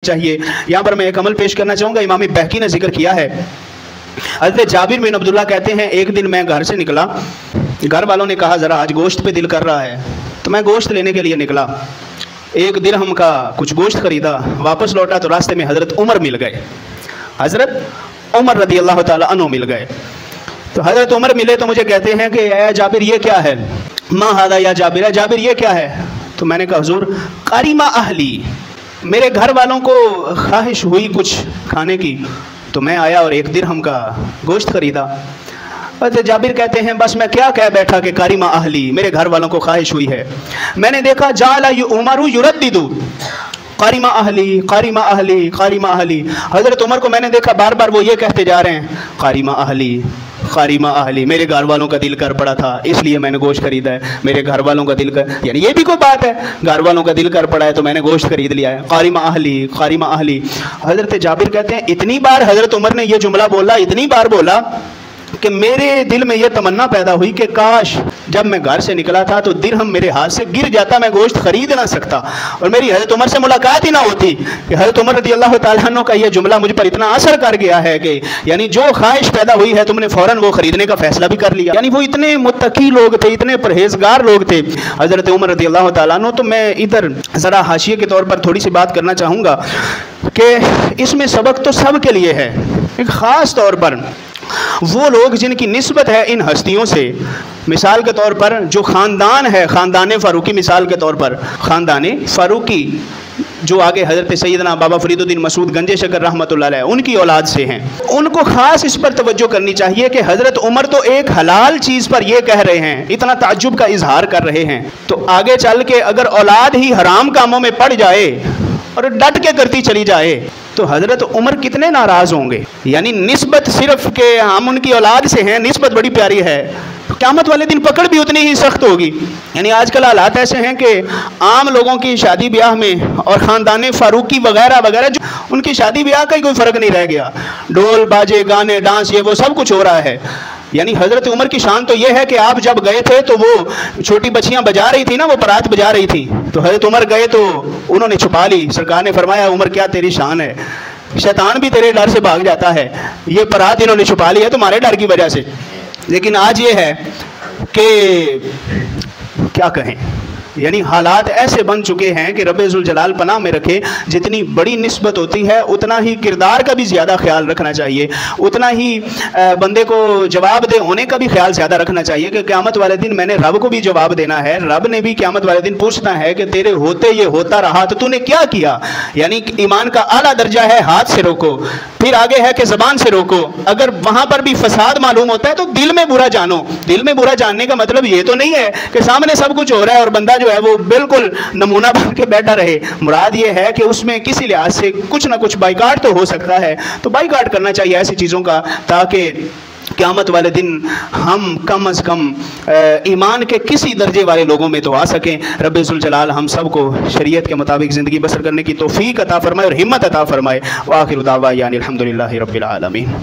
چاہیے۔ یہاں پر میں ایک عمل پیش کرنا چاہوں گا، امام بہقی نے ذکر کیا ہے۔ حضرت جابر بن عبداللہ کہتے ہیں ایک دن میں گھر سے نکلا، گھر والوں نے کہا ذرا آج گوشت پہ دل کر رہا ہے، تو میں گوشت لینے کے لیے نکلا، 1 درہم کا کچھ گوشت خریدا، واپس لوٹا تو راستے میں حضرت عمر مل گئے، حضرت عمر رضی اللہ تعالیٰ عنہ مل گئے۔ تو حضرت عمر ملے تو مجھے کہتے ہیں کہ اے جابر یہ کیا ہے، ما ھذا یا جابر، اے جابر یہ کیا ہے؟ تو میں نے کہا حضور قریمہ اہلی، میرے گھر والوں کو خواہش ہوئی کچھ کھانے کی تو میں آیا اور 1 درہم کا گوشت خریدا۔ حضرت جابر کہتے ہیں بس میں کیا کہہ بیٹھا کہ قریمہ اہلی، میرے گھر والوں کو خواہش ہوئی ہے۔ میں نے دیکھا جعل عمر یردد قریمہ اہلی قریمہ اہلی قریمہ اہلی، حضرت عمر کو میں نے دیکھا بار بار وہ یہ کہتے جا رہے ہیں قریمہ اہلی قریمہ اہلی، میرے گھر والوں کا دل کر پڑا تھا اس لیے میں نے گوشت خریدا ہے، میرے گھر والوں کا دل کر، یعنی یہ بھی کوئی بات ہے، گھر والوں کا دل کر پڑا ہے تو میں نے گوشت خرید لیا ہے، قریمہ اہلی قریمہ اہلی۔ حضرت جابر کہتے ہیں اتنی بار حضرت عمر نے یہ جملہ بولا، اتنی بار بولا کہ میرے دل میں یہ تمنا پیدا ہوئی کہ کاش جب میں گھر سے نکلا تھا تو درہم میرے ہاتھ سے گر جاتا، میں گوشت خرید نہ سکتا اور میری حضرت عمر سے ملاقات ہی نہ ہوتی۔ کہ حضرت عمر رضی اللہ تعالیٰ عنہ کا یہ جملہ مجھ پر اتنا اثر کر گیا ہے کہ یعنی جو خواہش پیدا ہوئی ہے تم نے فوراً وہ خریدنے کا فیصلہ بھی کر لیا، یعنی وہ اتنے متقی لوگ تھے، اتنے پرہیزگار لوگ تھے حضرت عمر رضی اللہ تعالیٰ عنہ۔ تو میں ادھر ذرا حاشیے کے طور پر تھوڑی سی بات کرنا چاہوں گا کہ اس میں سبق تو سب کے لیے ہے، ایک خاص طور پر وہ لوگ جن کی نسبت ہے ان ہستیوں سے، مثال کے طور پر جو خاندان ہے، خاندان فاروقی، مثال کے طور پر خاندان فاروقی جو آگے حضرت سیدنا بابا فرید الدین مسعود گنج شکر رحمۃ اللہ علیہ ان کی اولاد سے ہیں، ان کو خاص اس پر توجہ کرنی چاہیے کہ حضرت عمر تو ایک حلال چیز پر یہ کہہ رہے ہیں، اتنا تعجب کا اظہار کر رہے ہیں، تو آگے چل کے اگر اولاد ہی حرام کاموں میں پڑ جائے اور ڈٹ کے کرتی چلی جائے تو حضرت عمر کتنے ناراض ہوں گے۔ یعنی نسبت صرف کہ ہم ان کی اولاد سے ہیں، نسبت بڑی پیاری ہے، قیامت والے دن پکڑ بھی اتنی ہی سخت ہوگی۔ یعنی آج کل حالات ایسے ہیں کہ عام لوگوں کی شادی بیاہ میں اور خاندان فاروقی وغیرہ وغیرہ جو ان کی شادی بیاہ کا ہی کوئی فرق نہیں رہ گیا، ڈھول باجے گانے ڈانس یہ وہ سب کچھ ہو رہا ہے۔ یعنی حضرت عمر کی شان تو یہ ہے کہ آپ جب گئے تھے تو وہ چھوٹی بچیاں بجا رہی تھی نا، وہ پرات بجا رہی تھی، تو حضرت عمر گئے تو انہوں نے چھپا لی، سرکار نے فرمایا عمر کیا تیری شان ہے، شیطان بھی تیرے ڈر سے بھاگ جاتا ہے، یہ پرات انہوں نے چھپا لی ہے تمہارے ڈر کی وجہ سے۔ لیکن آج یہ ہے کہ کیا کہیں، یعنی حالات ایسے بن چکے ہیں کہ رب ذوالجلال پناہ میں رکھے، جتنی بڑی نسبت ہوتی ہے اتنا ہی کردار کا بھی زیادہ خیال رکھنا چاہیے، اتنا ہی بندے کو جواب دہ ہونے کا بھی خیال زیادہ رکھنا چاہیے کہ قیامت والے دن میں نے رب کو بھی جواب دینا ہے، رب نے بھی قیامت والے دن پوچھنا ہے کہ تیرے ہوتے یہ ہوتا رہا تو نے کیا کیا۔ یعنی ایمان کا اعلیٰ درجہ ہے ہاتھ سے روکو، پھر آگے ہے کہ زبان سے روکو، اگر وہاں پر بھی فساد معلوم ہوتا ہے تو دل میں برا جانو۔ دل میں برا جاننے کا مطلب یہ تو نہیں ہے کہ سامنے سب کچھ ہو رہا ہے اور بندہ جو ہے وہ بالکل نمونہ بن کے بیٹھا رہے، مراد یہ ہے کہ اس میں کسی لحاظ سے کچھ نہ کچھ بائیکاٹ تو ہو سکتا ہے، تو بائیکاٹ کرنا چاہیے ایسی چیزوں کا، تاکہ قیامت والے دن ہم کم از کم ایمان کے کسی درجے والے لوگوں میں تو آ سکیں۔ رب ذوالجلال ہم سب کو شریعت کے مطابق زندگی بسر کرنے کی توفیق عطا فرمائے اور ہمت عطا فرمائے۔ وآخر دعوانا الحمدللہ رب العالمین۔